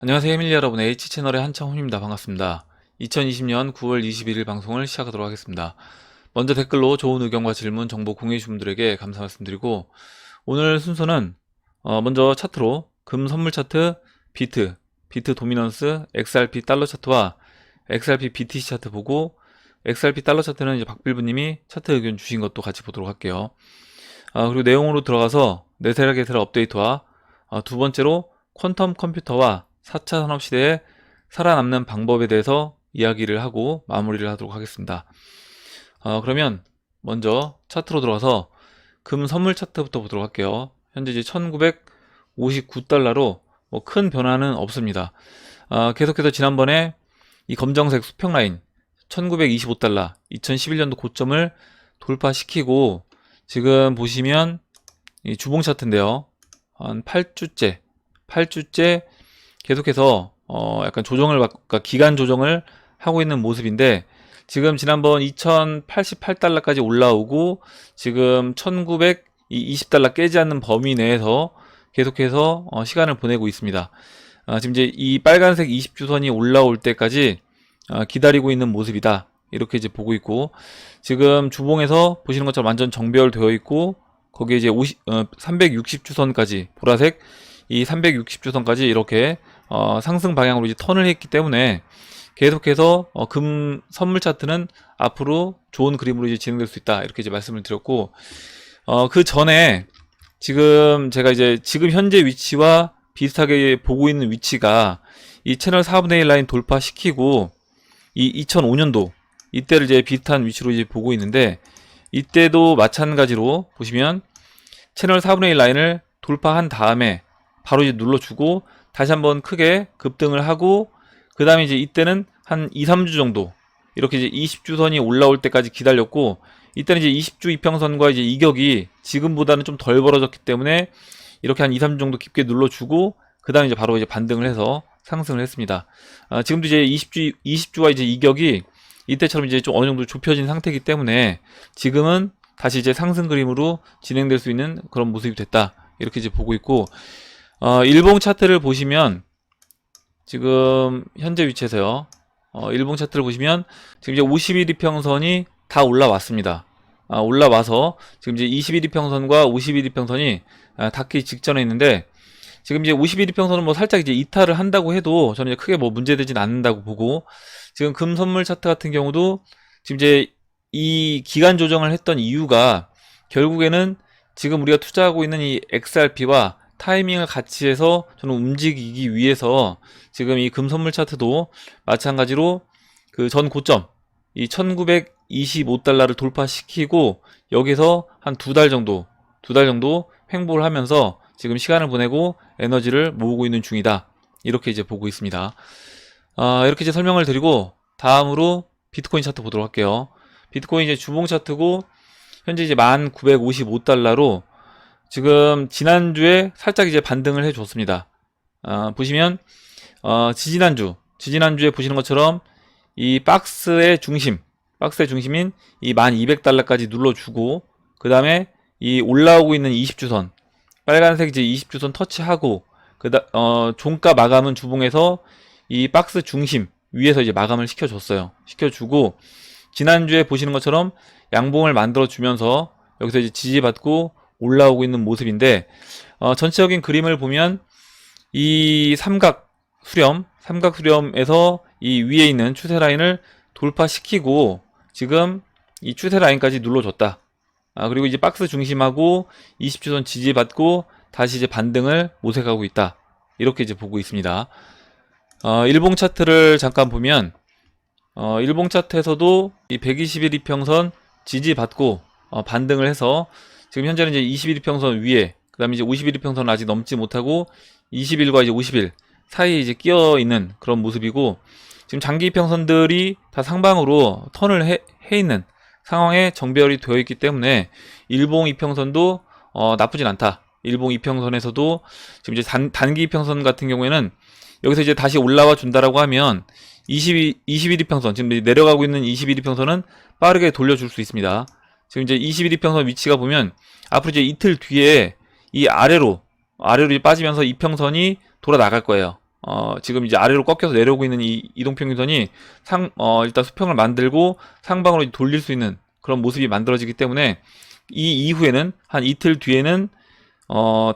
안녕하세요 해밀리 여러분, H채널의 한창훈입니다. 반갑습니다. 2020년 9월 21일 방송을 시작하도록 하겠습니다. 먼저 댓글로 좋은 의견과 질문, 정보 공유해주신 분들에게 감사 말씀드리고, 오늘 순서는 먼저 차트로 금 선물 차트, 비트 도미넌스, XRP 달러 차트와 XRP BTC 차트 보고, XRP 달러 차트는 이제 박빌브님이 차트 의견 주신 것도 같이 보도록 할게요. 그리고 내용으로 들어가서 네스닥에서 업데이트와 두 번째로 퀀텀 컴퓨터와 4차 산업시대에 살아남는 방법에 대해서 이야기를 하고 마무리를 하도록 하겠습니다. 그러면 먼저 차트로 들어가서 금 선물 차트부터 보도록 할게요. 현재 이제 1959달러로 뭐 큰 변화는 없습니다. 계속해서 지난번에 이 검정색 수평 라인 1925달러 2011년도 고점을 돌파시키고, 지금 보시면 이 주봉 차트인데요, 한 8주째 계속해서 약간 그러니까 기간 조정을 하고 있는 모습인데, 지금 지난번 2088달러까지 올라오고 지금 1920달러 깨지 않는 범위 내에서 계속해서 시간을 보내고 있습니다. 지금 이제 이 빨간색 20주선이 올라올 때까지 기다리고 있는 모습이다, 이렇게 이제 보고 있고, 지금 주봉에서 보시는 것처럼 완전 정배열되어 있고, 거기에 이제 360주선까지 보라색 이 360주선까지 이렇게 상승 방향으로 이제 턴을 했기 때문에 계속해서 금 선물 차트는 앞으로 좋은 그림으로 이제 진행될 수 있다, 이렇게 이제 말씀을 드렸고, 그 전에 지금 제가 이제 지금 현재 위치와 비슷하게 보고 있는 위치가 이 채널 4분의 1 라인 돌파시키고 이 2005년도 이때를 이제 비슷한 위치로 이제 보고 있는데, 이때도 마찬가지로 보시면 채널 4분의 1 라인을 돌파한 다음에 바로 이제 눌러주고 다시 한번 크게 급등을 하고, 그 다음에 이제 이때는 한 2, 3주 정도 이렇게 이제 20주선이 올라올 때까지 기다렸고, 이때는 이제 20주 이평선과 이제 이격이 지금보다는 좀 덜 벌어졌기 때문에 이렇게 한 2, 3주 정도 깊게 눌러주고, 그 다음에 이제 바로 이제 반등을 해서 상승을 했습니다. 지금도 이제 20주와 이제 이격이 이때처럼 이제 좀 어느 정도 좁혀진 상태이기 때문에 지금은 다시 이제 상승 그림으로 진행될 수 있는 그런 모습이 됐다, 이렇게 이제 보고 있고, 일봉 차트를 보시면 지금 현재 위치에서요, 일봉 차트를 보시면 지금 이제 50일 이평선이 다 올라왔습니다. 올라와서 지금 이제 21일 이평선과 51일 이평선이 닿기 직전에 있는데, 지금 이제 51일 이평선은 뭐 살짝 이제 이탈을 한다고 해도 저는 이제 크게 뭐 문제되진 않는다고 보고, 지금 금 선물 차트 같은 경우도 지금 이제 이 기간 조정을 했던 이유가 결국에는 지금 우리가 투자하고 있는 이 XRP와 타이밍을 같이 해서 저는 움직이기 위해서 지금 이 금 선물 차트도 마찬가지로 그 전 고점 이 1925달러를 돌파시키고 여기서 한 두 달 정도 횡보를 하면서 지금 시간을 보내고 에너지를 모으고 있는 중이다, 이렇게 이제 보고 있습니다. 이렇게 이제 설명을 드리고, 다음으로 비트코인 차트 보도록 할게요. 비트코인 이제 주봉 차트고 현재 이제 1955달러로 지금 지난주에 살짝 이제 반등을 해 줬습니다. 보시면 지지난주에 보시는 것처럼 이 박스의 중심인 이 1200달러까지 눌러주고, 그 다음에 이 올라오고 있는 20주선 빨간색 이제 20주선 터치하고, 종가 마감은 주봉에서 이 박스 중심 위에서 이제 마감을 시켜주고, 지난주에 보시는 것처럼 양봉을 만들어 주면서 여기서 이제 지지받고 올라오고 있는 모습인데, 전체적인 그림을 보면 이 삼각 수렴에서 이 위에 있는 추세 라인을 돌파시키고 지금 이 추세 라인까지 눌러줬다. 그리고 이제 박스 중심하고 20주선 지지받고 다시 이제 반등을 모색하고 있다, 이렇게 이제 보고 있습니다. 일봉 차트를 잠깐 보면 일봉 차트에서도 이 120일 이평선 지지받고 반등을 해서 지금 현재는 이제 21일 이평선 위에, 그 다음에 이제 51일 이평선은 아직 넘지 못하고 20일과 이제 50일 사이에 이제 끼어 있는 그런 모습이고, 지금 장기 이평선들이 다 상방으로 턴을 해 있는 상황에 정배열이 되어 있기 때문에 일봉 이평선도 나쁘진 않다. 일봉 이평선에서도 지금 이제 단기 이평선 같은 경우에는 여기서 이제 다시 올라와 준다라고 하면 21일 이평선, 지금 내려가고 있는 21일 이평선은 빠르게 돌려줄 수 있습니다. 지금 이제 21일 이평선 위치가 보면 앞으로 이제 이틀 뒤에 이 아래로 빠지면서 이평선이 돌아 나갈 거예요. 지금 이제 아래로 꺾여서 내려오고 있는 이 이동평균선이 일단 수평을 만들고 상방으로 이제 돌릴 수 있는 그런 모습이 만들어지기 때문에 이 이후에는 한 이틀 뒤에는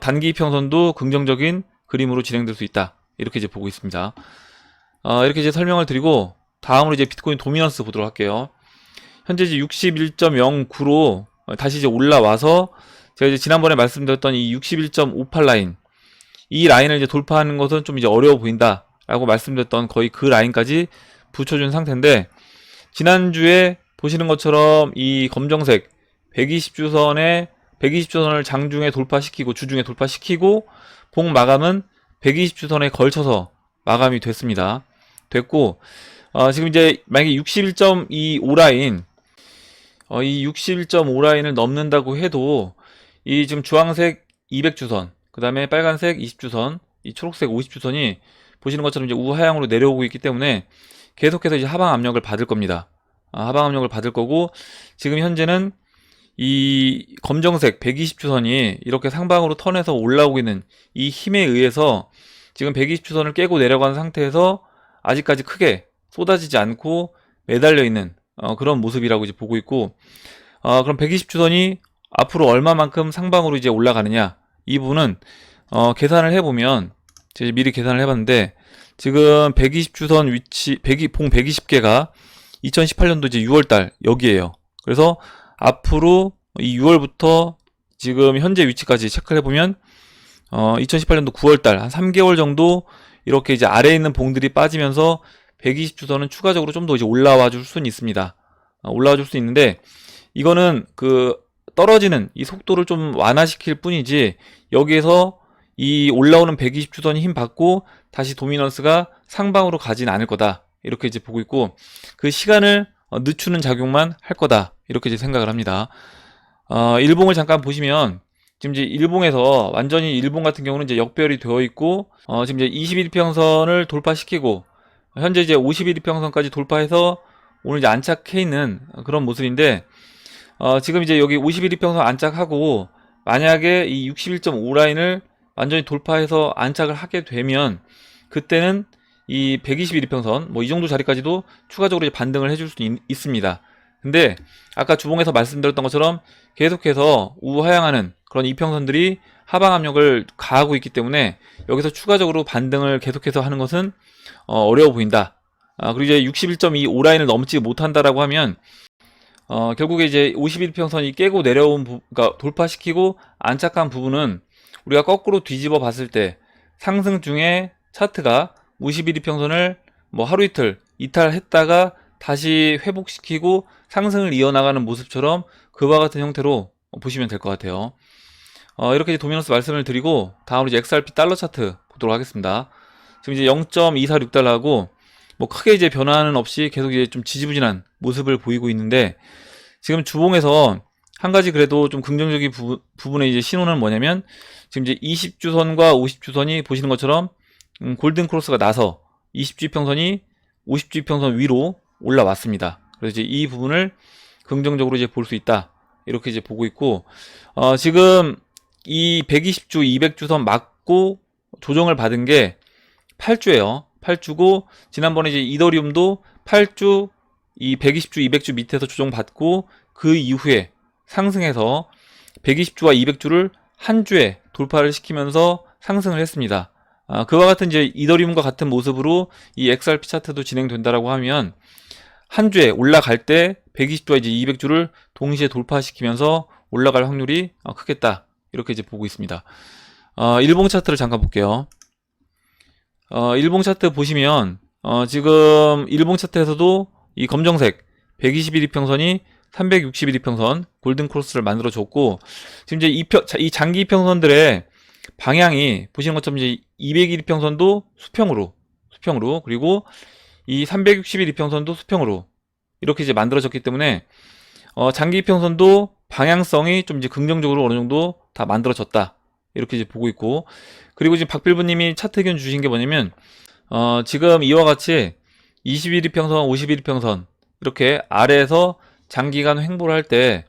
단기 이평선도 긍정적인 그림으로 진행될 수 있다. 이렇게 이제 보고 있습니다. 이렇게 이제 설명을 드리고 다음으로 이제 비트코인 도미넌스 보도록 할게요. 현재 이제 61.09로 다시 이제 올라와서 제가 이제 지난번에 말씀드렸던 이 61.58 라인, 이 라인을 이제 돌파하는 것은 좀 이제 어려워 보인다 라고 말씀드렸던 거의 그 라인까지 붙여준 상태인데, 지난주에 보시는 것처럼 이 검정색 120주선을 장중에 돌파시키고 주중에 돌파시키고 봉 마감은 120주선에 걸쳐서 마감이 됐고, 지금 이제 만약에 61.25 라인, 이 61.5 라인을 넘는다고 해도 이 지금 주황색 200주선, 그 다음에 빨간색 20주선, 이 초록색 50주선이 보시는 것처럼 이제 우하향으로 내려오고 있기 때문에 계속해서 이제 하방 압력을 받을 겁니다. 하방 압력을 받을 거고, 지금 현재는 이 검정색 120주선이 이렇게 상방으로 턴해서 올라오고 있는 이 힘에 의해서 지금 120주선을 깨고 내려간 상태에서 아직까지 크게 쏟아지지 않고 매달려 있는 그런 모습이라고 이제 보고 있고, 그럼 120주선이 앞으로 얼마만큼 상방으로 이제 올라가느냐, 이 부분은 계산을 해보면, 제가 미리 계산을 해봤는데 지금 120주선 위치 봉 120개가 2018년도 이제 6월달 여기에요. 그래서 앞으로 이 6월부터 지금 현재 위치까지 체크를 해보면 2018년도 9월달 한 3개월 정도 이렇게 이제 아래에 있는 봉들이 빠지면서 120주선은 추가적으로 좀 더 이제 올라와 줄 수는 있습니다. 올라와 줄 수 있는데, 이거는 그 떨어지는 이 속도를 좀 완화시킬 뿐이지 여기에서 이 올라오는 120주선이 힘 받고 다시 도미넌스가 상방으로 가진 않을 거다, 이렇게 이제 보고 있고, 그 시간을 늦추는 작용만 할 거다, 이렇게 이제 생각을 합니다. 일봉을 잠깐 보시면 지금 이제 일봉에서 완전히 일봉 같은 경우는 이제 역별이 되어 있고, 지금 이제 21평선을 돌파시키고 현재 이제 51이평선까지 돌파해서 오늘 이제 안착해 있는 그런 모습인데, 지금 이제 여기 51이평선 안착하고 만약에 이 61.5 라인을 완전히 돌파해서 안착을 하게 되면 그때는 이 121이평선 뭐 이 정도 자리까지도 추가적으로 이제 반등을 해줄 수 있습니다. 근데 아까 주봉에서 말씀드렸던 것처럼 계속해서 우하향하는 그런 이평선들이 하방 압력을 가하고 있기 때문에 여기서 추가적으로 반등을 계속해서 하는 것은 어려워 보인다. 그리고 이제 61.25 라인을 넘지 못한다라고 하면 결국에 이제 51평선이 깨고 내려온 그러니까 돌파시키고 안착한 부분은 우리가 거꾸로 뒤집어 봤을 때 상승 중에 차트가 51이평선을 뭐 하루 이틀 이탈했다가 다시 회복시키고 상승을 이어나가는 모습처럼 그와 같은 형태로 보시면 될 것 같아요. 이렇게 이제 도미넌스 말씀을 드리고 다음으로 이제 XRP 달러 차트 보도록 하겠습니다. 지금 이제 0.246달러하고 뭐 크게 이제 변화는 없이 계속 이제 좀 지지부진한 모습을 보이고 있는데, 지금 주봉에서 한 가지 그래도 좀 긍정적인 부분의 이제 신호는 뭐냐면, 지금 이제 20주선과 50주선이 보시는 것처럼 골든 크로스가 나서 20주평선이 50주평선 위로 올라왔습니다. 그래서 이제 이 부분을 긍정적으로 이제 볼 수 있다, 이렇게 이제 보고 있고, 지금 이 120주, 200주선 맞고 조정을 받은 게 8주예요. 8주고 지난번에 이제 이더리움도 8주 이 120주, 200주 밑에서 조정받고 그 이후에 상승해서 120주와 200주를 한 주에 돌파를 시키면서 상승을 했습니다. 그와 같은 이제 이더리움과 같은 모습으로 이 XRP 차트도 진행된다라고 하면 한 주에 올라갈 때 120주와 이제 200주를 동시에 돌파시키면서 올라갈 확률이 크겠다, 이렇게 이제 보고 있습니다. 일봉 차트를 잠깐 볼게요. 일봉 차트 보시면 지금 일봉 차트에서도 이 검정색 121이평선이 361이평선 골든 크로스를 만들어 줬고, 지금 이제 이 장기 이평선들의 방향이 보시는 것처럼 이제 201이평선도 수평으로 그리고 이 361이평선도 수평으로 이렇게 이제 만들어졌기 때문에 장기 이평선도 방향성이 좀 이제 긍정적으로 어느 정도 다 만들어졌다, 이렇게 이제 보고 있고, 그리고 지금 박필부님이 차트 의견 주신 게 뭐냐면 지금 이와 같이 21이평선, 51이평선 이렇게 아래에서 장기간 횡보를 할 때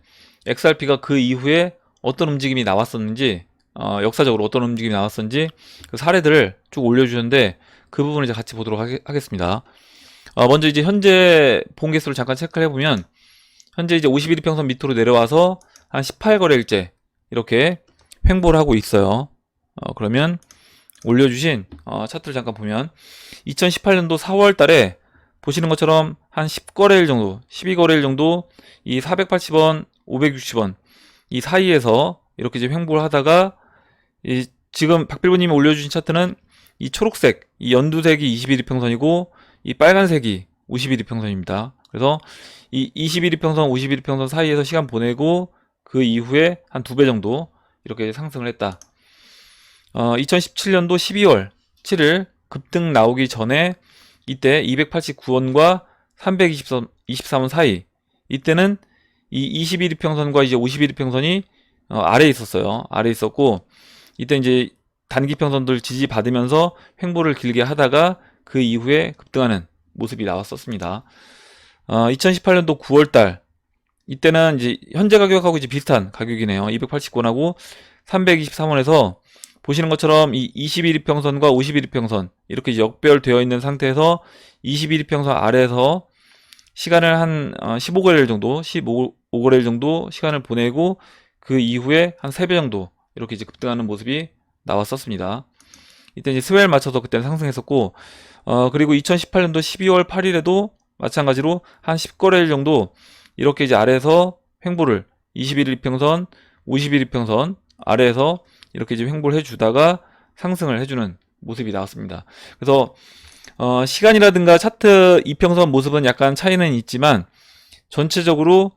XRP가 그 이후에 어떤 움직임이 나왔었는지, 역사적으로 어떤 움직임이 나왔었는지 그 사례들을 쭉 올려주셨는데, 그 부분을 이제 같이 보도록 하겠습니다. 먼저 이제 현재 봉개수를 잠깐 체크를 해보면, 현재 이제 51일 평선 밑으로 내려와서 한 18거래일째 이렇게 횡보를 하고 있어요. 그러면 올려주신 차트를 잠깐 보면 2018년도 4월 달에 보시는 것처럼 한 10거래일 정도, 12거래일 정도 이 480원, 560원 이 사이에서 이렇게 이제 횡보를 하다가 지금 박필부님이 올려주신 차트는 이 초록색, 이 연두색이 21일 평선이고 이 빨간색이 51일 평선입니다. 그래서 이 21일 평선, 51일 평선 사이에서 시간 보내고 그 이후에 한 2배 정도 이렇게 상승을 했다. 2017년도 12월 7일 급등 나오기 전에 이때 289원과 323원 사이, 이때는 이 21일 평선과 이제 51일 평선이 아래에 있었어요. 아래에 있었고, 이때 이제 단기 평선들 지지받으면서 횡보를 길게 하다가 그 이후에 급등하는 모습이 나왔었습니다. 2018년도 9월달 이때는 이제 현재 가격하고 이제 비슷한 가격이네요. 289원하고 323원에서 보시는 것처럼 이 21일 평선과 51일 평선 이렇게 역별되어 있는 상태에서 21일 평선 아래에서 시간을 한 15거래일 정도, 15거래일 정도 시간을 보내고 그 이후에 한 3배 정도 이렇게 이제 급등하는 모습이 나왔었습니다. 이때 이제 스웰 맞춰서 그때는 상승했었고, 그리고 2018년도 12월 8일에도 마찬가지로 한 10거래일 정도 이렇게 이제 아래에서 횡보를 21일 평선, 51일 평선 아래에서 이렇게 이제 횡보를 해주다가 상승을 해주는 모습이 나왔습니다. 그래서 시간이라든가 차트 이평선 모습은 약간 차이는 있지만 전체적으로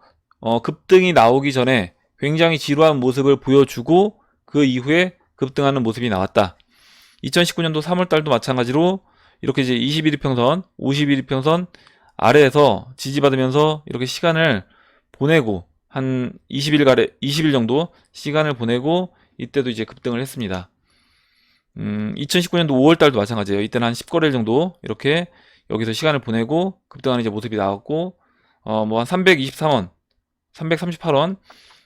급등이 나오기 전에 굉장히 지루한 모습을 보여주고 그 이후에 급등하는 모습이 나왔다. 2019년도 3월달도 마찬가지로 이렇게 이제 21일 평선, 51일 평선 아래에서 지지받으면서 이렇게 시간을 보내고 한 20일 정도 시간을 보내고 이때도 이제 급등을 했습니다. 2019년도 5월달도 마찬가지예요. 이때는 한 10거래일 정도 이렇게 여기서 시간을 보내고 급등하는 이제 모습이 나왔고, 뭐 한 323원, 338원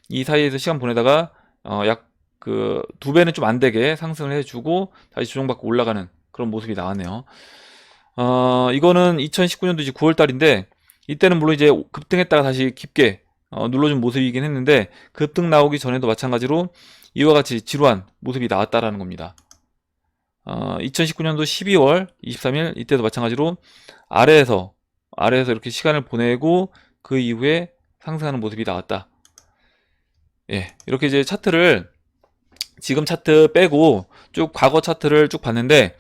이 사이에서 시간 보내다가 약 그 2배는 좀 안 되게 상승을 해주고 다시 조정받고 올라가는 그런 모습이 나왔네요. 이거는 2019년도 이제 9월달인데 이때는 물론 이제 급등했다가 다시 깊게 눌러준 모습이긴 했는데 급등 나오기 전에도 마찬가지로 이와 같이 지루한 모습이 나왔다라는 겁니다. 2019년도 12월 23일 이때도 마찬가지로 아래에서 이렇게 시간을 보내고 그 이후에 상승하는 모습이 나왔다. 예, 이렇게 이제 차트를 지금 차트 빼고 쭉 과거 차트를 쭉 봤는데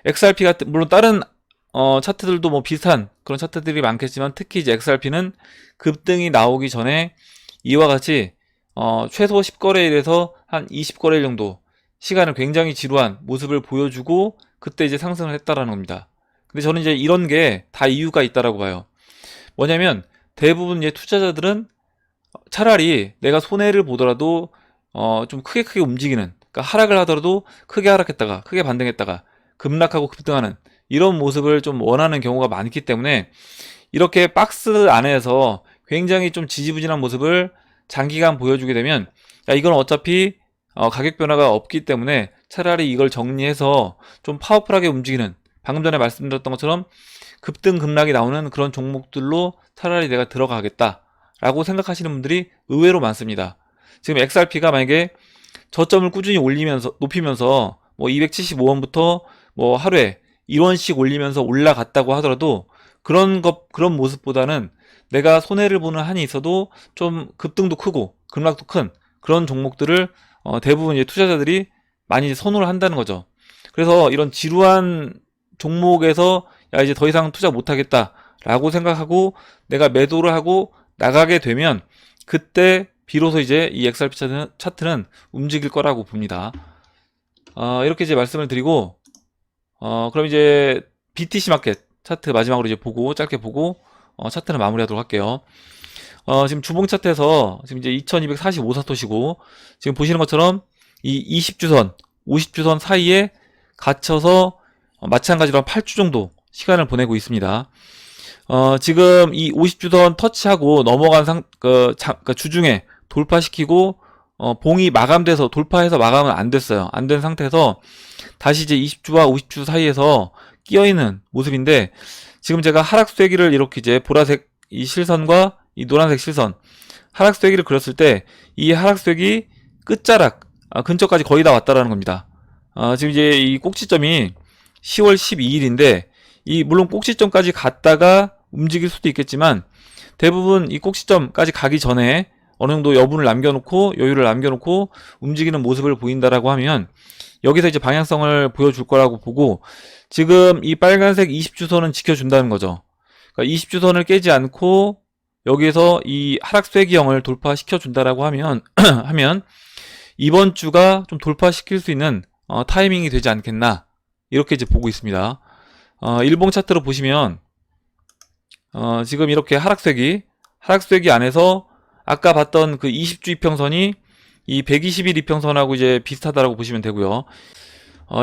XRP 같은, 물론 다른 차트들도 뭐 비슷한 그런 차트들이 많겠지만 특히 이제 XRP는 급등이 나오기 전에 이와 같이 최소 10거래일에서 한 20거래일 정도 시간을 굉장히 지루한 모습을 보여주고 그때 이제 상승을 했다라는 겁니다. 근데 저는 이제 이런 게 다 이유가 있다라고 봐요. 뭐냐면 대부분 이제 투자자들은 차라리 내가 손해를 보더라도 좀 크게 움직이는, 그러니까 하락을 하더라도 크게 하락했다가 크게 반등했다가 급락하고 급등하는 이런 모습을 좀 원하는 경우가 많기 때문에 이렇게 박스 안에서 굉장히 좀 지지부진한 모습을 장기간 보여주게 되면 야, 이건 어차피 가격 변화가 없기 때문에 차라리 이걸 정리해서 좀 파워풀하게 움직이는, 방금 전에 말씀드렸던 것처럼 급등 급락이 나오는 그런 종목들로 차라리 내가 들어가겠다 라고 생각하시는 분들이 의외로 많습니다. 지금 XRP가 만약에 저점을 꾸준히 높이면서 뭐 275원부터 뭐 하루에 1원씩 올리면서 올라갔다고 하더라도 그런 모습보다는 내가 손해를 보는 한이 있어도 좀 급등도 크고 급락도 큰 그런 종목들을 대부분 이제 투자자들이 많이 선호를 한다는 거죠. 그래서 이런 지루한 종목에서 야, 이제 더 이상 투자 못하겠다 라고 생각하고 내가 매도를 하고 나가게 되면 그때 비로소 이제 이 XRP 차트는 움직일 거라고 봅니다. 이렇게 이제 말씀을 드리고, 그럼 이제 BTC 마켓 차트 마지막으로 이제 짧게 보고, 차트는 마무리하도록 할게요. 지금 주봉 차트에서 지금 이제 2245사토시고, 지금 보시는 것처럼 이 20주선, 50주선 사이에 갇혀서 마찬가지로 한 8주 정도 시간을 보내고 있습니다. 지금 이 50주선 터치하고 넘어간 주중에 돌파시키고 봉이 돌파해서 마감은 안 됐어요. 안 된 상태에서 다시 이제 20주와 50주 사이에서 끼어 있는 모습인데, 지금 제가 하락수세기를 이렇게 이제 보라색 이 실선과 이 노란색 실선, 하락수세기를 그렸을 때 이 하락수세기 끝자락 근처까지 거의 다 왔다라는 겁니다. 지금 이제 이 꼭지점이 10월 12일인데 이 물론 꼭지점까지 갔다가 움직일 수도 있겠지만 대부분 이 꼭지점까지 가기 전에 어느 정도 여분을 남겨놓고 여유를 남겨놓고 움직이는 모습을 보인다라고 하면 여기서 이제 방향성을 보여줄 거라고 보고, 지금 이 빨간색 20주선은 지켜준다는 거죠. 그러니까 20주선을 깨지 않고 여기에서 이 하락수세기형을 돌파시켜 준다라고 하면 이번 주가 좀 돌파시킬 수 있는 타이밍이 되지 않겠나, 이렇게 이제 보고 있습니다. 일봉 차트로 보시면 지금 이렇게 하락수세기 안에서 아까 봤던 그 20주 이평선이 이 120일 이평선하고 이제 비슷하다라고 보시면 되고요.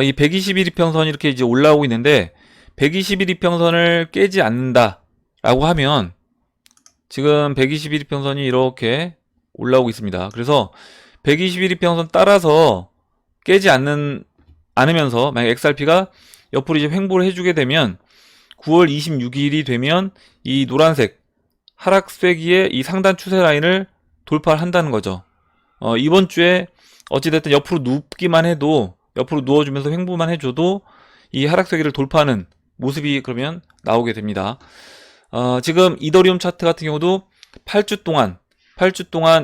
이 120일 이평선이 이렇게 이제 올라오고 있는데 120일 이평선을 깨지 않는다라고 하면 지금 120일 이평선이 이렇게 올라오고 있습니다. 그래서 120일 이평선 따라서 깨지 않으면서 만약 XRP가 옆으로 이제 횡보를 해주게 되면 9월 26일이 되면 이 노란색 하락수세기의 이 상단 추세 라인을 돌파를 한다는 거죠. 이번 주에 어찌됐든 옆으로 눕기만 해도, 옆으로 누워주면서 횡보만 해줘도 이 하락수세기를 돌파하는 모습이 그러면 나오게 됩니다. 지금 이더리움 차트 같은 경우도 8주 동안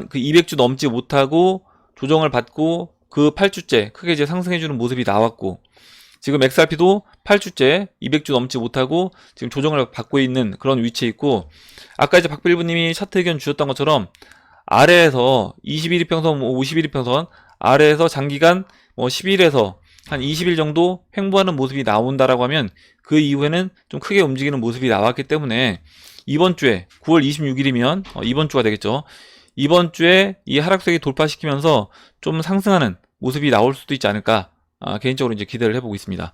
그 200주 넘지 못하고 조정을 받고 그 8주째 크게 이제 상승해주는 모습이 나왔고, 지금 XRP도 8주째 200주 넘지 못하고 지금 조정을 받고 있는 그런 위치에 있고, 아까 이제 박빌부님이 차트 의견 주셨던 것처럼 아래에서 21일평선, 51일평선 아래에서 장기간 10일에서 한 20일 정도 횡보하는 모습이 나온다라고 하면 그 이후에는 좀 크게 움직이는 모습이 나왔기 때문에 이번 주에 9월 26일이면 이번 주가 되겠죠. 이번 주에 이 하락세기 돌파시키면서 좀 상승하는 모습이 나올 수도 있지 않을까, 개인적으로 이제 기대를 해보고 있습니다.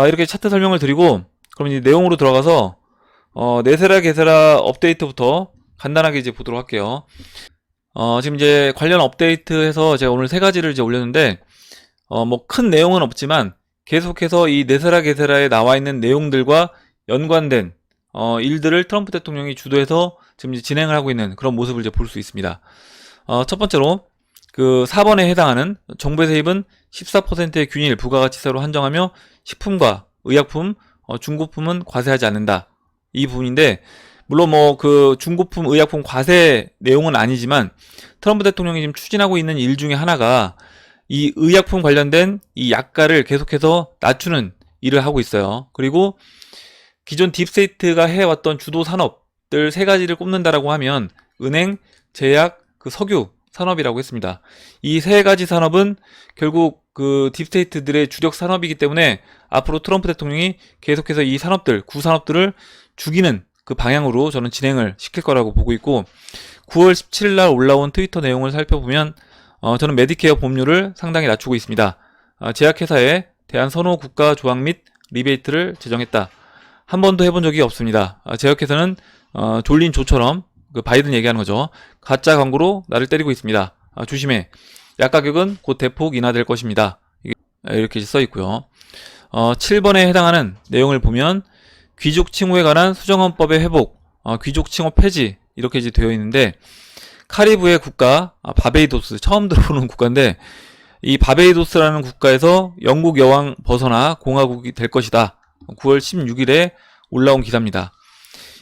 이렇게 차트 설명을 드리고 그럼 이제 내용으로 들어가서 네세라 게세라 업데이트부터 간단하게 이제 보도록 할게요. 지금 이제 관련 업데이트해서 제가 오늘 3가지를 이제 올렸는데 뭐 큰 내용은 없지만 계속해서 이 네세라 게세라에 나와 있는 내용들과 연관된 일들을 트럼프 대통령이 주도해서 지금 이제 진행을 하고 있는 그런 모습을 이제 볼 수 있습니다. 첫 번째로 그 4번에 해당하는 정부의 세입은 14%의 균일 부가가치세로 한정하며 식품과 의약품, 중고품은 과세하지 않는다. 이 부분인데, 물론 뭐 그 중고품, 의약품 과세 내용은 아니지만 트럼프 대통령이 지금 추진하고 있는 일 중에 하나가 이 의약품 관련된 이 약가를 계속해서 낮추는 일을 하고 있어요. 그리고 기존 딥스테이트가 해왔던 주도 산업들 3가지를 꼽는다라고 하면 은행, 제약, 그 석유 산업이라고 했습니다. 이 3가지 산업은 결국 그 딥스테이트들의 주력 산업이기 때문에 앞으로 트럼프 대통령이 계속해서 이 산업들, 구산업들을 죽이는 그 방향으로 저는 진행을 시킬 거라고 보고 있고, 9월 17일 날 올라온 트위터 내용을 살펴보면 저는 메디케어 보험료를 상당히 낮추고 있습니다. 제약회사에 대한 선호 국가 조항 및 리베이트를 제정했다. 한 번도 해본 적이 없습니다. 제약회사는 졸린 조처럼, 그 바이든 얘기하는 거죠. 가짜 광고로 나를 때리고 있습니다. 조심해. 약 가격은 곧 대폭 인하될 것입니다. 이렇게 써 있고요. 7번에 해당하는 내용을 보면 귀족 칭호에 관한 수정헌법의 회복, 귀족 칭호 폐지, 이렇게 이제 되어 있는데, 카리브해 국가 바베이도스, 처음 들어보는 국가인데 이 바베이도스라는 국가에서 영국 여왕 벗어나 공화국이 될 것이다. 9월 16일에 올라온 기사입니다.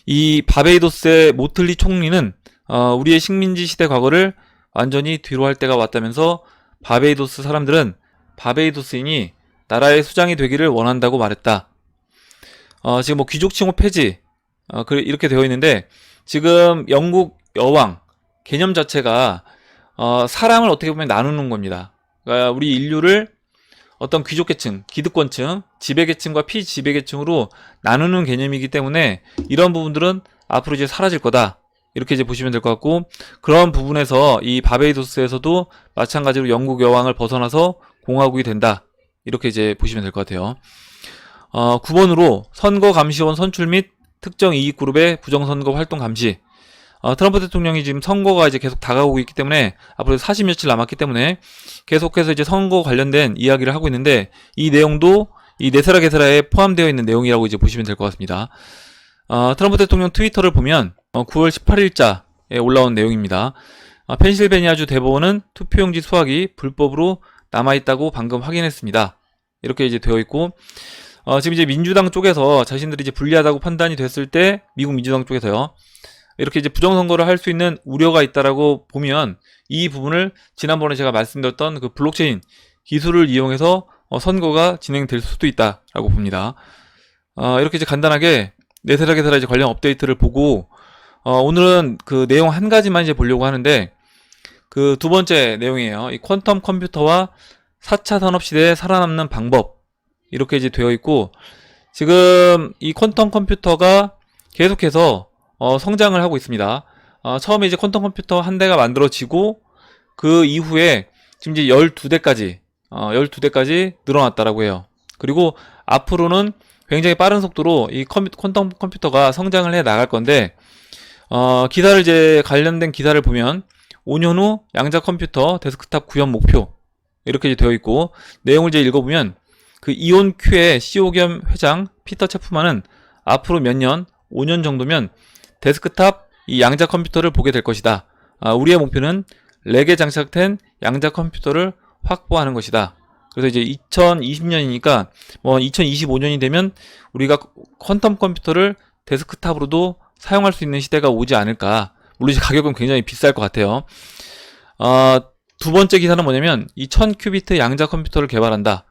이 바베이도스의 모틀리 총리는 우리의 식민지 시대 과거를 완전히 뒤로 할 때가 왔다면서 바베이도스 사람들은 바베이도스인이 나라의 수장이 되기를 원한다고 말했다. 지금 뭐 귀족 칭호 폐지 이렇게 되어 있는데, 지금 영국 여왕 개념 자체가 사람을 어떻게 보면 나누는 겁니다. 그러니까 우리 인류를 어떤 귀족계층, 기득권층, 지배계층과 피지배계층으로 나누는 개념이기 때문에 이런 부분들은 앞으로 이제 사라질 거다. 이렇게 이제 보시면 될 것 같고, 그런 부분에서 이 바베이도스에서도 마찬가지로 영국 여왕을 벗어나서 공화국이 된다. 이렇게 이제 보시면 될 것 같아요. 9번으로 선거감시원 선출 및 특정 이익그룹의 부정선거 활동 감시. 트럼프 대통령이 지금 선거가 이제 계속 다가오고 있기 때문에 앞으로 40며칠 남았기 때문에 계속해서 이제 선거 관련된 이야기를 하고 있는데, 이 내용도 이 네스라 게스라에 포함되어 있는 내용이라고 이제 보시면 될 것 같습니다. 트럼프 대통령 트위터를 보면 9월 18일자에 올라온 내용입니다. 펜실베니아주 대법원은 투표용지 수확이 불법으로 남아있다고 방금 확인했습니다. 이렇게 이제 되어 있고, 지금 이제 민주당 쪽에서 자신들이 이제 불리하다고 판단이 됐을 때, 미국 민주당 쪽에서요, 이렇게 이제 부정선거를 할 수 있는 우려가 있다라고 보면, 이 부분을 지난번에 제가 말씀드렸던 그 블록체인 기술을 이용해서 선거가 진행될 수도 있다라고 봅니다. 이렇게 이제 간단하게 네스라 게스라 이제 관련 업데이트를 보고, 오늘은 그 내용 한 가지만 이제 보려고 하는데, 그 두 번째 내용이에요. 이 퀀텀 컴퓨터와 4차 산업시대에 살아남는 방법. 이렇게 이제 되어 있고, 지금 이 퀀텀 컴퓨터가 계속해서 성장을 하고 있습니다. 처음에 이제 퀀텀 컴퓨터 한 대가 만들어지고, 그 이후에 지금 이제 12대까지 늘어났다라고 해요. 그리고 앞으로는 굉장히 빠른 속도로 이 퀀텀 컴퓨터가 성장을 해 나갈 건데, 기사를 이제 관련된 기사를 보면 5년 후 양자 컴퓨터 데스크탑 구현 목표 이렇게 이제 되어 있고, 내용을 이제 읽어보면 그 이온큐의 CEO 겸 회장 피터 체프만은 앞으로 몇 년, 5년 정도면 데스크탑 이 양자 컴퓨터를 보게 될 것이다. 우리의 목표는 렉에 장착된 양자 컴퓨터를 확보하는 것이다. 그래서 이제 2020년이니까 뭐 2025년이 되면 우리가 퀀텀 컴퓨터를 데스크탑으로도 사용할 수 있는 시대가 오지 않을까. 물론 이제 가격은 굉장히 비쌀 것 같아요. 두 번째 기사는 뭐냐면 이 1000큐비트 양자 컴퓨터를 개발한다.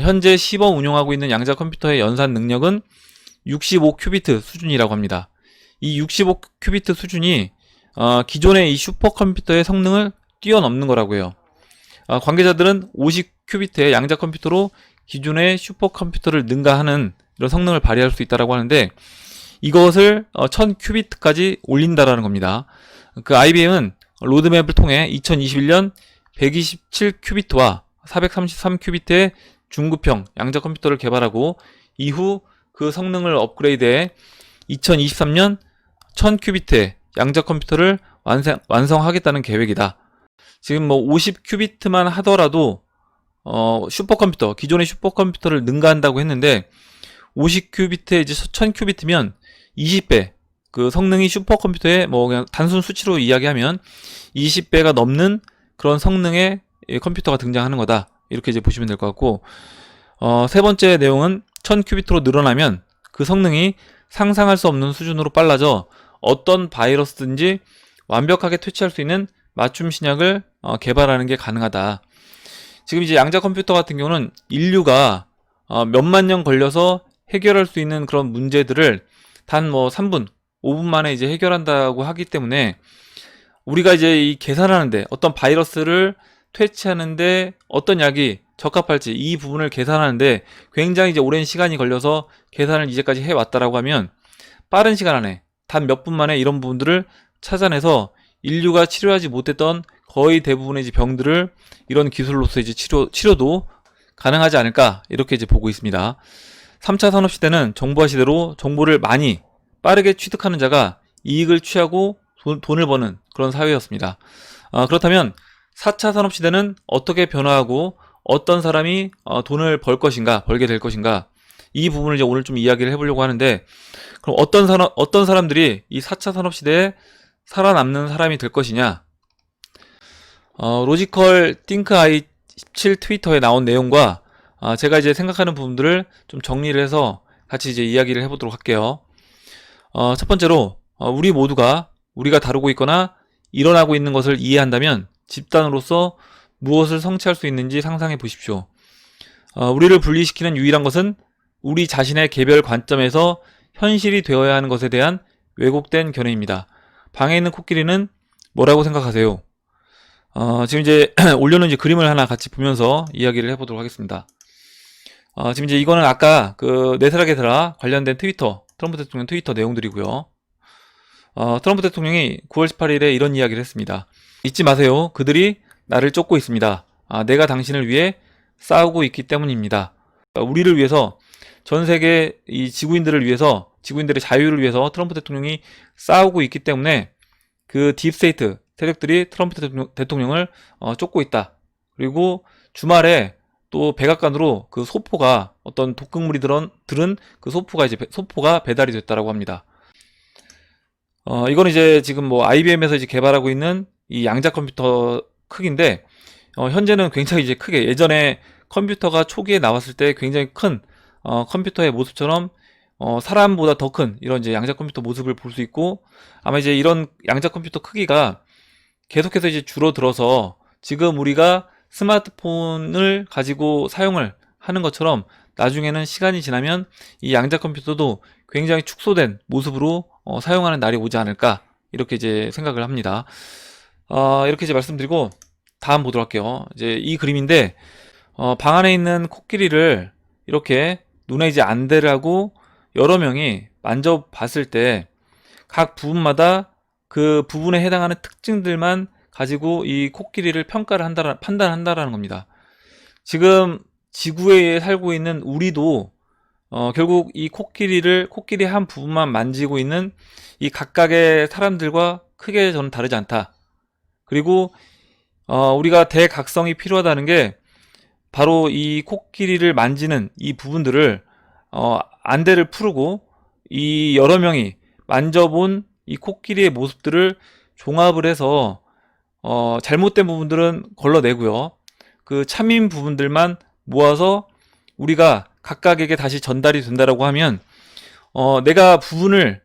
현재 시범 운용하고 있는 양자 컴퓨터의 연산 능력은 65큐비트 수준이라고 합니다. 이 65큐비트 수준이 기존의 이 슈퍼컴퓨터의 성능을 뛰어넘는 거라고 해요. 관계자들은 50큐비트의 양자 컴퓨터로 기존의 슈퍼컴퓨터를 능가하는 이런 성능을 발휘할 수 있다고 하는데, 이것을 1000큐비트까지 올린다라는 겁니다. 그 IBM은 로드맵을 통해 2021년 127큐비트와 433큐비트의 중급형 양자 컴퓨터를 개발하고, 이후 그 성능을 업그레이드해 2023년 1000큐비트의 양자 컴퓨터를 완성하겠다는 계획이다. 지금 뭐 50큐비트만 하더라도 슈퍼컴퓨터, 기존의 슈퍼컴퓨터를 능가한다고 했는데, 50큐비트에 이제 1000큐비트면 20배, 그 성능이 슈퍼컴퓨터의 뭐 그냥 단순 수치로 이야기하면 20배가 넘는 그런 성능의 컴퓨터가 등장하는 거다. 이렇게 이제 보시면 될 것 같고, 세 번째 내용은 1000큐비트로 늘어나면 그 성능이 상상할 수 없는 수준으로 빨라져 어떤 바이러스든지 완벽하게 퇴치할 수 있는 맞춤 신약을 개발하는 게 가능하다. 지금 이제 양자 컴퓨터 같은 경우는 인류가 몇만 년 걸려서 해결할 수 있는 그런 문제들을 단 뭐 3분, 5분 만에 이제 해결한다고 하기 때문에, 우리가 이제 이 계산하는데, 어떤 바이러스를 퇴치하는데 어떤 약이 적합할지 이 부분을 계산하는데 굉장히 이제 오랜 시간이 걸려서 계산을 이제까지 해왔다라고 하면, 빠른 시간 안에 단 몇 분 만에 이런 부분들을 찾아내서 인류가 치료하지 못했던 거의 대부분의 이제 병들을 이런 기술로서 이제 치료도 가능하지 않을까, 이렇게 이제 보고 있습니다. 3차 산업 시대는 정보화 시대로 정보를 많이 빠르게 취득하는 자가 이익을 취하고 돈을 버는 그런 사회였습니다. 그렇다면 4차 산업 시대는 어떻게 변화하고 어떤 사람이 돈을 벌게 될 것인가, 이 부분을 이제 오늘 좀 이야기를 해보려고 하는데, 그럼 어떤 사람들이 이 4차 산업 시대에 살아남는 사람이 될 것이냐? 로지컬 띵크 아이 17 트위터에 나온 내용과 제가 이제 생각하는 부분들을 좀 정리를 해서 같이 이제 이야기를 해보도록 할게요. 첫 번째로, 우리 모두가 우리가 다루고 있거나 일어나고 있는 것을 이해한다면 집단으로서 무엇을 성취할 수 있는지 상상해 보십시오. 우리를 분리시키는 유일한 것은 우리 자신의 개별 관점에서 현실이 되어야 하는 것에 대한 왜곡된 견해입니다. 방에 있는 코끼리는 뭐라고 생각하세요? 지금 이제 올려놓은 이제 그림을 하나 같이 보면서 이야기를 해보도록 하겠습니다. 지금 이제 이거는 아까 그 네스라 게스라 관련된 트럼프 대통령 트위터 내용들이고요. 트럼프 대통령이 9월 18일에 이런 이야기를 했습니다. 잊지 마세요. 그들이 나를 쫓고 있습니다. 내가 당신을 위해 싸우고 있기 때문입니다. 우리를 위해서, 전 세계 이 지구인들을 위해서, 지구인들의 자유를 위해서 트럼프 대통령이 싸우고 있기 때문에 그 딥스테이트 세력들이 트럼프 대통령을 쫓고 있다. 그리고 주말에 또 백악관으로 그 소포가 어떤 독극물이 들은 그 소포가 소포가 배달이 됐다라고 합니다. 이건 이제 지금 뭐 IBM에서 이제 개발하고 있는 이 양자 컴퓨터 크기인데, 현재는 굉장히 이제 크게, 예전에 컴퓨터가 초기에 나왔을 때 굉장히 큰 컴퓨터의 모습처럼 사람보다 더 큰 이런 이제 양자 컴퓨터 모습을 볼 수 있고, 아마 이제 이런 양자 컴퓨터 크기가 계속해서 이제 줄어들어서 지금 우리가 스마트폰을 가지고 사용을 하는 것처럼 나중에는 시간이 지나면 이 양자 컴퓨터도 굉장히 축소된 모습으로 사용하는 날이 오지 않을까, 이렇게 이제 생각을 합니다. 이렇게 이제 말씀드리고 다음 보도록 할게요. 이제 이 그림인데, 방 안에 있는 코끼리를 이렇게 눈에 이제 안대를 하고 여러 명이 만져봤을 때 각 부분마다 그 부분에 해당하는 특징들만 가지고 이 코끼리를 판단한다라는 겁니다. 지금 지구에 살고 있는 우리도 결국 이 코끼리 한 부분만 만지고 있는 이 각각의 사람들과 크게 저는 다르지 않다. 그리고 우리가 대각성이 필요하다는 게 바로 이 코끼리를 만지는 이 부분들을 안대를 풀고 이 여러 명이 만져본 이 코끼리의 모습들을 종합을 해서 잘못된 부분들은 걸러내고요. 그 참인 부분들만 모아서 우리가 각각에게 다시 전달이 된다라고 하면 내가 부분을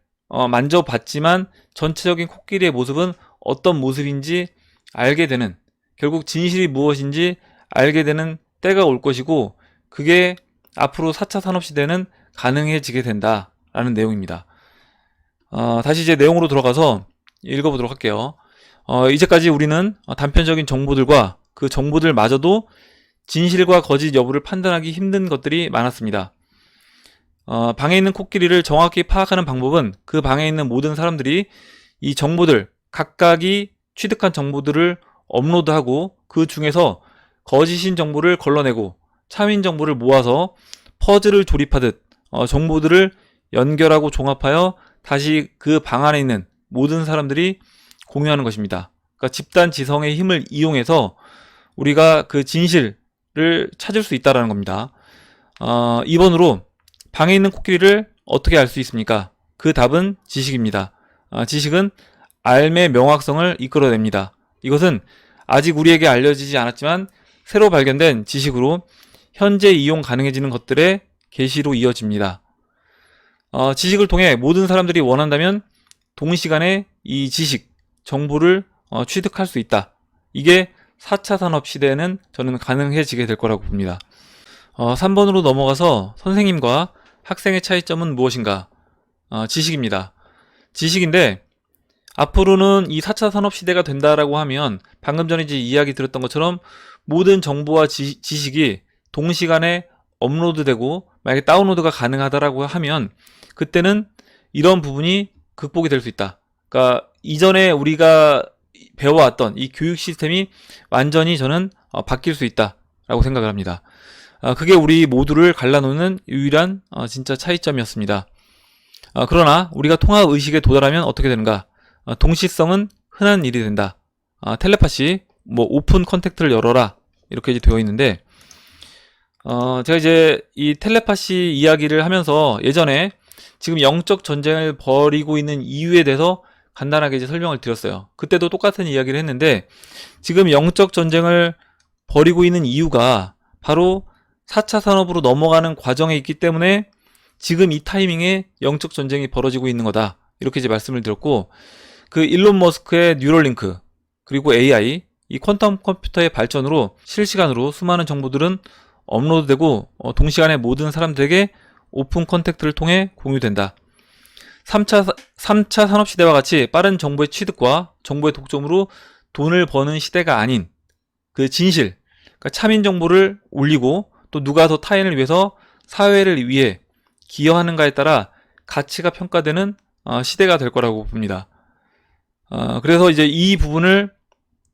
만져봤지만 전체적인 코끼리의 모습은 어떤 모습인지 알게 되는, 결국 진실이 무엇인지 알게 되는 때가 올 것이고, 그게 앞으로 4차 산업시대는 가능해지게 된다라는 내용입니다. 다시 이제 내용으로 들어가서 읽어보도록 할게요. 이제까지 우리는 단편적인 정보들과 그 정보들마저도 진실과 거짓 여부를 판단하기 힘든 것들이 많았습니다. 방에 있는 코끼리를 정확히 파악하는 방법은 그 방에 있는 모든 사람들이 이 정보들, 각각이 취득한 정보들을 업로드하고 그 중에서 거짓인 정보를 걸러내고 참인 정보를 모아서 퍼즐을 조립하듯 정보들을 연결하고 종합하여 다시 그 방 안에 있는 모든 사람들이 공유하는 것입니다. 그러니까 집단 지성의 힘을 이용해서 우리가 그 진실을 찾을 수 있다는 겁니다. 2번으로 방에 있는 코끼리를 어떻게 알 수 있습니까? 그 답은 지식입니다. 지식은 삶의 명확성을 이끌어냅니다. 이것은 아직 우리에게 알려지지 않았지만 새로 발견된 지식으로 현재 이용 가능해지는 것들의 계시로 이어집니다. 지식을 통해 모든 사람들이 원한다면 동시간에 이 지식, 정보를 취득할 수 있다. 이게 4차 산업 시대에는 저는 가능해지게 될 거라고 봅니다. 3번으로 넘어가서 선생님과 학생의 차이점은 무엇인가? 지식입니다. 지식인데, 앞으로는 이 4차 산업 시대가 된다라고 하면 방금 전에 이제 이야기 들었던 것처럼 모든 정보와 지식이 동시간에 업로드되고 만약에 다운로드가 가능하다라고 하면 그때는 이런 부분이 극복이 될 수 있다. 그러니까 이전에 우리가 배워왔던 이 교육 시스템이 완전히 저는 바뀔 수 있다라고 생각을 합니다. 그게 우리 모두를 갈라놓는 유일한 진짜 차이점이었습니다. 그러나 우리가 통합 의식에 도달하면 어떻게 되는가? 동시성은 흔한 일이 된다. 텔레파시, 뭐 오픈 컨택트를 열어라, 이렇게 이제 되어 있는데, 제가 이제 이 텔레파시 이야기를 하면서 예전에 지금 영적 전쟁을 벌이고 있는 이유에 대해서 간단하게 이제 설명을 드렸어요. 그때도 똑같은 이야기를 했는데, 지금 영적 전쟁을 벌이고 있는 이유가 바로 4차 산업으로 넘어가는 과정에 있기 때문에 지금 이 타이밍에 영적 전쟁이 벌어지고 있는 거다, 이렇게 이제 말씀을 드렸고, 그 일론 머스크의 뉴럴링크, 그리고 AI, 이 퀀텀 컴퓨터의 발전으로 실시간으로 수많은 정보들은 업로드되고 동시간에 모든 사람들에게 오픈 컨택트를 통해 공유된다. 3차 산업시대와 같이 빠른 정보의 취득과 정보의 독점으로 돈을 버는 시대가 아닌 그 진실, 그러니까 참인 정보를 올리고 또 누가 더 타인을 위해서 사회를 위해 기여하는가에 따라 가치가 평가되는 시대가 될 거라고 봅니다. 그래서 이제 이 부분을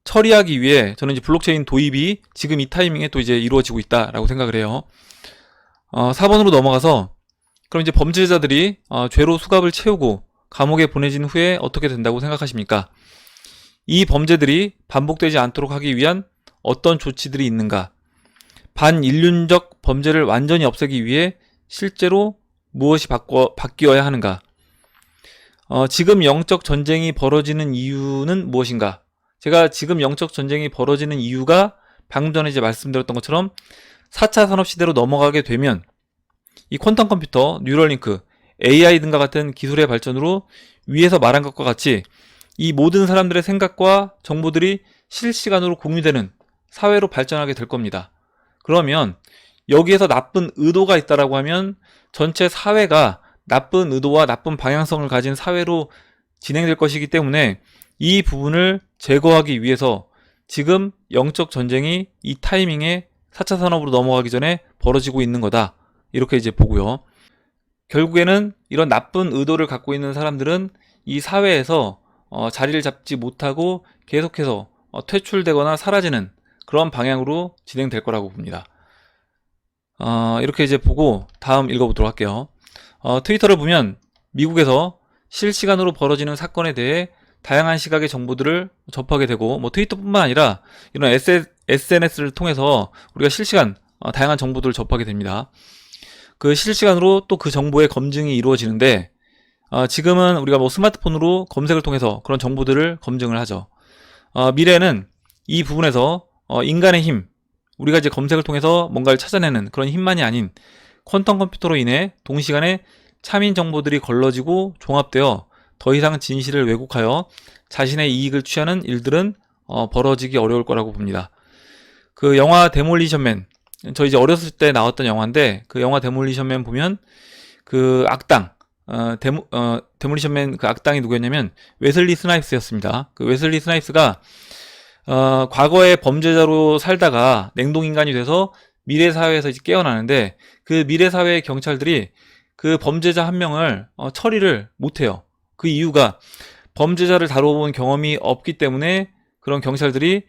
처리하기 위해 저는 이제 블록체인 도입이 지금 이 타이밍에 또 이제 이루어지고 있다라고 생각을 해요. 4번으로 넘어가서 그럼 이제 범죄자들이 죄로 수갑을 채우고 감옥에 보내진 후에 어떻게 된다고 생각하십니까? 이 범죄들이 반복되지 않도록 하기 위한 어떤 조치들이 있는가? 반인륜적 범죄를 완전히 없애기 위해 실제로 무엇이 바뀌어야 하는가? 지금 영적 전쟁이 벌어지는 이유는 무엇인가? 제가 지금 영적 전쟁이 벌어지는 이유가 방금 전에 이제 말씀드렸던 것처럼 4차 산업시대로 넘어가게 되면 이 퀀텀 컴퓨터, 뉴럴링크, AI 등과 같은 기술의 발전으로 위에서 말한 것과 같이 이 모든 사람들의 생각과 정보들이 실시간으로 공유되는 사회로 발전하게 될 겁니다. 그러면 여기에서 나쁜 의도가 있다라고 하면 전체 사회가 나쁜 의도와 나쁜 방향성을 가진 사회로 진행될 것이기 때문에 이 부분을 제거하기 위해서 지금 영적 전쟁이 이 타이밍에 4차 산업으로 넘어가기 전에 벌어지고 있는 거다. 이렇게 이제 보고요. 결국에는 이런 나쁜 의도를 갖고 있는 사람들은 이 사회에서 자리를 잡지 못하고 계속해서 퇴출되거나 사라지는 그런 방향으로 진행될 거라고 봅니다. 이렇게 이제 보고 다음 읽어보도록 할게요. 트위터를 보면 미국에서 실시간으로 벌어지는 사건에 대해 다양한 시각의 정보들을 접하게 되고, 뭐 트위터뿐만 아니라 이런 SNS를 통해서 우리가 실시간 다양한 정보들을 접하게 됩니다. 그 실시간으로 또 그 정보의 검증이 이루어지는데, 지금은 우리가 뭐 스마트폰으로 검색을 통해서 그런 정보들을 검증을 하죠. 미래에는 이 부분에서 인간의 힘, 우리가 이제 검색을 통해서 뭔가를 찾아내는 그런 힘만이 아닌 퀀텀 컴퓨터로 인해 동시간에 참인 정보들이 걸러지고 종합되어 더 이상 진실을 왜곡하여 자신의 이익을 취하는 일들은 벌어지기 어려울 거라고 봅니다. 그 영화 데몰리션맨, 저 이제 어렸을 때 나왔던 영화인데, 그 영화 데몰리션맨 보면 그 악당, 데몰리션맨 그 악당이 누구였냐면 웨슬리 스나이프스였습니다. 그 웨슬리 스나이프스가 과거에 범죄자로 살다가 냉동인간이 돼서 미래사회에서 이제 깨어나는데, 그 미래사회의 경찰들이 그 범죄자 한 명을 처리를 못해요. 그 이유가 범죄자를 다뤄본 경험이 없기 때문에 그런 경찰들이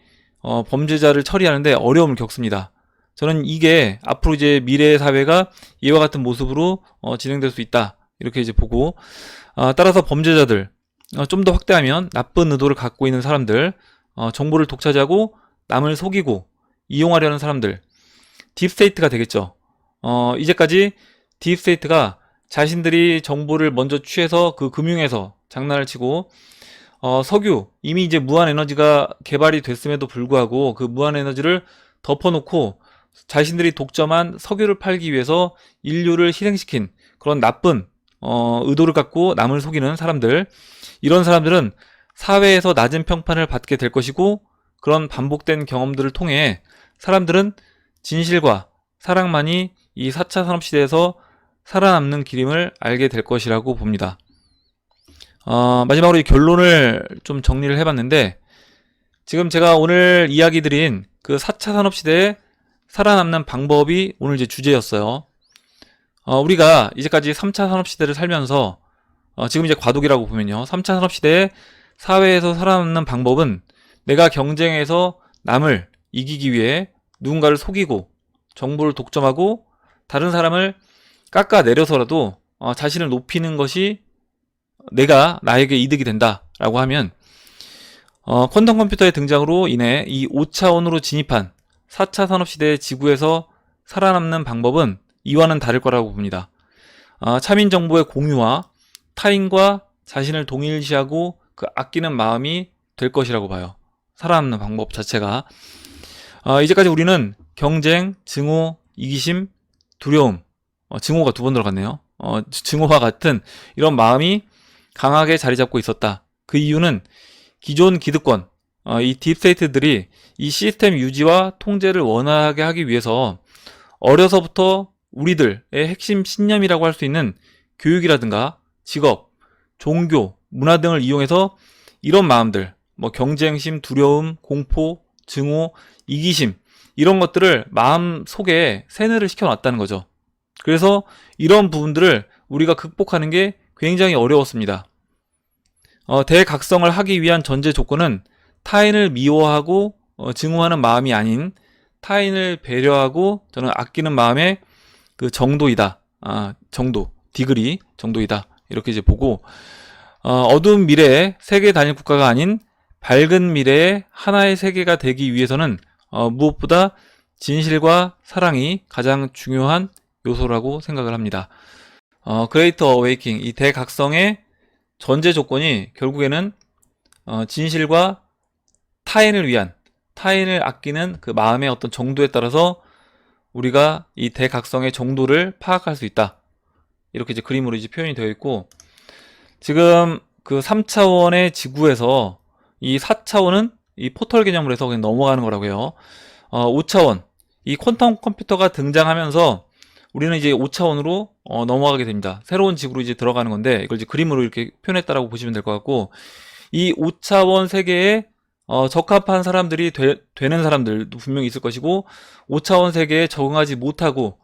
범죄자를 처리하는데 어려움을 겪습니다. 저는 이게 앞으로 이제 미래사회가 이와 같은 모습으로 진행될 수 있다. 이렇게 이제 보고, 따라서 범죄자들, 좀 더 확대하면 나쁜 의도를 갖고 있는 사람들, 정보를 독차지하고 남을 속이고 이용하려는 사람들, 딥스테이트가 되겠죠. 이제까지 딥스테이트가 자신들이 정보를 먼저 취해서 그 금융에서 장난을 치고, 석유, 이미 이제 무한에너지가 개발이 됐음에도 불구하고 그 무한에너지를 덮어놓고 자신들이 독점한 석유를 팔기 위해서 인류를 희생시킨 그런 나쁜 의도를 갖고 남을 속이는 사람들, 이런 사람들은 사회에서 낮은 평판을 받게 될 것이고, 그런 반복된 경험들을 통해 사람들은 진실과 사랑만이 이 4차 산업시대에서 살아남는 길임을 알게 될 것이라고 봅니다. 마지막으로 이 결론을 좀 정리를 해봤는데, 지금 제가 오늘 이야기 드린 그 4차 산업시대에 살아남는 방법이 오늘 이제 주제였어요. 우리가 이제까지 3차 산업시대를 살면서 지금 이제 과도기라고 보면요, 3차 산업시대에 사회에서 살아남는 방법은 내가 경쟁에서 남을 이기기 위해 누군가를 속이고 정보를 독점하고 다른 사람을 깎아내려서라도 자신을 높이는 것이 나에게 이득이 된다라고 하면, 퀀텀 컴퓨터의 등장으로 인해 이 5차원으로 진입한 4차 산업시대의 지구에서 살아남는 방법은 이와는 다를 거라고 봅니다. 참인 정보의 공유와 타인과 자신을 동일시하고 그 아끼는 마음이 될 것이라고 봐요. 살아남는 방법 자체가. 이제까지 우리는 경쟁, 증오, 이기심, 두려움, 증오가 2번 들어갔네요. 증오와 같은 이런 마음이 강하게 자리 잡고 있었다. 그 이유는 기존 기득권, 이 딥스테이트들이 이 시스템 유지와 통제를 원활하게 하기 위해서 어려서부터 우리들의 핵심 신념이라고 할 수 있는 교육이라든가 직업, 종교, 문화 등을 이용해서 이런 마음들, 뭐 경쟁심, 두려움, 공포, 증오, 이기심, 이런 것들을 마음 속에 세뇌를 시켜놨다는 거죠. 그래서 이런 부분들을 우리가 극복하는 게 굉장히 어려웠습니다. 대각성을 하기 위한 전제 조건은 타인을 미워하고 증오하는 마음이 아닌 타인을 배려하고 저는 아끼는 마음의 그 정도이다. 정도, 디그리 정도이다. 이렇게 이제 보고, 어두운 미래의 세계 단일 국가가 아닌 밝은 미래의 하나의 세계가 되기 위해서는 무엇보다 진실과 사랑이 가장 중요한 요소라고 생각을 합니다. 그레이터 어웨이킹, 이 대각성의 전제 조건이 결국에는 진실과 타인을 위한, 타인을 아끼는 그 마음의 어떤 정도에 따라서 우리가 이 대각성의 정도를 파악할 수 있다. 이렇게 이제 그림으로 이제 표현이 되어 있고, 지금 그 3차원의 지구에서 이 4차원은 이 포털 개념으로 해서 그냥 넘어가는 거라고요. 5차원, 이 퀀텀 컴퓨터가 등장하면서 우리는 이제 5차원으로 넘어가게 됩니다. 새로운 지구로 이제 들어가는 건데, 이걸 이제 그림으로 이렇게 표현했다라고 보시면 될 것 같고, 이 5차원 세계에 적합한 사람들이 되는 사람들도 분명히 있을 것이고, 5차원 세계에 적응하지 못하고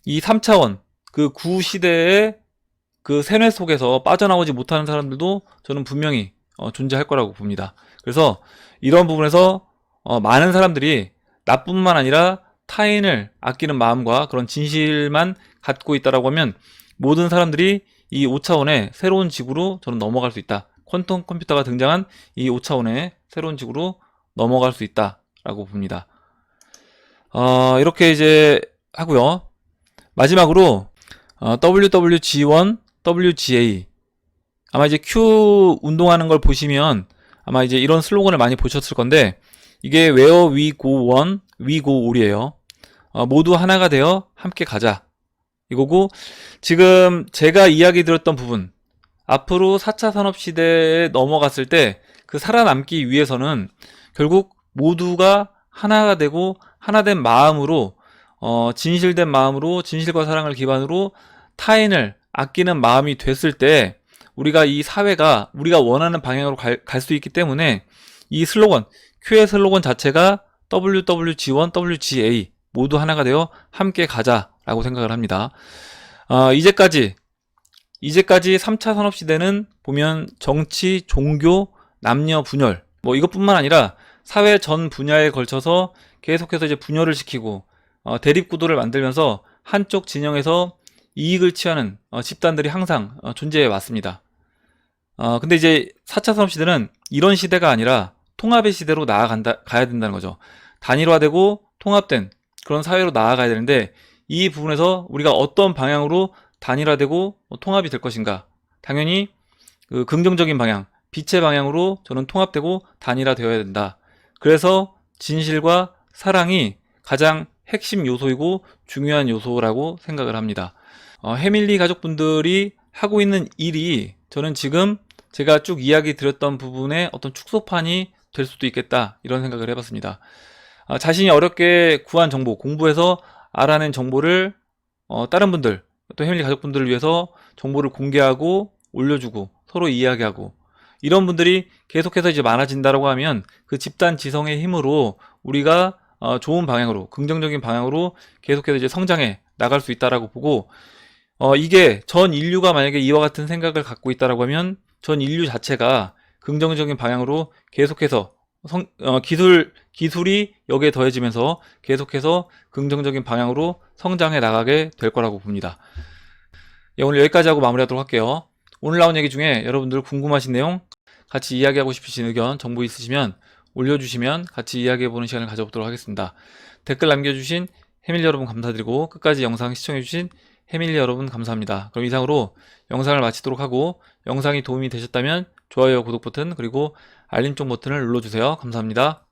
이 3차원 그 구시대의 그 세뇌 속에서 빠져나오지 못하는 사람들도 저는 분명히 존재할 거라고 봅니다. 그래서 이런 부분에서 많은 사람들이 나뿐만 아니라 타인을 아끼는 마음과 그런 진실만 갖고 있다라고 하면 모든 사람들이 이 5차원의 새로운 지구로 저는 넘어갈 수 있다. 퀀텀 컴퓨터가 등장한 이 5차원의 새로운 지구로 넘어갈 수 있다라고 봅니다. 이렇게 이제 하고요. 마지막으로 WWG1, WGA, 아마 이제 Q 운동하는 걸 보시면 아마 이제 이런 슬로건을 많이 보셨을 건데, 이게 Where we go one, we go all이에요. 모두 하나가 되어 함께 가자 이거고, 지금 제가 이야기 드렸던 부분, 앞으로 4차 산업시대에 넘어갔을 때 그 살아남기 위해서는 결국 모두가 하나가 되고 하나된 마음으로, 진실된 마음으로, 진실과 사랑을 기반으로 타인을 아끼는 마음이 됐을 때 우리가 이 사회가 우리가 원하는 방향으로 갈 수 있기 때문에 이 슬로건, Q의 슬로건 자체가 WWG1, WGA 모두 하나가 되어 함께 가자라고 생각을 합니다. 이제까지 3차 산업시대는 보면 정치, 종교, 남녀 분열 뭐 이것뿐만 아니라 사회 전 분야에 걸쳐서 계속해서 이제 분열을 시키고 대립 구도를 만들면서 한쪽 진영에서 이익을 취하는 집단들이 항상 존재해 왔습니다. 근데 이제 4차 산업시대는 이런 시대가 아니라 통합의 시대로 가야 된다는 거죠. 단일화되고 통합된 그런 사회로 나아가야 되는데, 이 부분에서 우리가 어떤 방향으로 단일화되고 통합이 될 것인가? 당연히 그 긍정적인 방향, 빛의 방향으로 저는 통합되고 단일화되어야 된다. 그래서 진실과 사랑이 가장 핵심 요소이고 중요한 요소라고 생각을 합니다. 해밀리 가족분들이 하고 있는 일이 저는 지금 제가 쭉 이야기 드렸던 부분의 어떤 축소판이 될 수도 있겠다, 이런 생각을 해봤습니다. 자신이 어렵게 구한 정보, 공부해서 알아낸 정보를 다른 분들, 또 해밀리 가족분들을 위해서 정보를 공개하고 올려주고 서로 이야기하고, 이런 분들이 계속해서 이제 많아진다라고 하면 그 집단 지성의 힘으로 우리가 좋은 방향으로, 긍정적인 방향으로 계속해서 이제 성장해 나갈 수 있다라고 보고, 이게 전 인류가 만약에 이와 같은 생각을 갖고 있다라고 하면 전 인류 자체가 긍정적인 방향으로 계속해서 기술이 여기에 더해지면서 계속해서 긍정적인 방향으로 성장해 나가게 될 거라고 봅니다. 예, 오늘 여기까지 하고 마무리하도록 할게요. 오늘 나온 얘기 중에 여러분들 궁금하신 내용, 같이 이야기하고 싶으신 의견, 정보 있으시면 올려주시면 같이 이야기해보는 시간을 가져보도록 하겠습니다. 댓글 남겨주신 해밀리 여러분 감사드리고, 끝까지 영상 시청해주신 해밀리 여러분 감사합니다. 그럼 이상으로 영상을 마치도록 하고, 영상이 도움이 되셨다면 좋아요, 구독 버튼, 그리고 알림종 버튼을 눌러주세요. 감사합니다.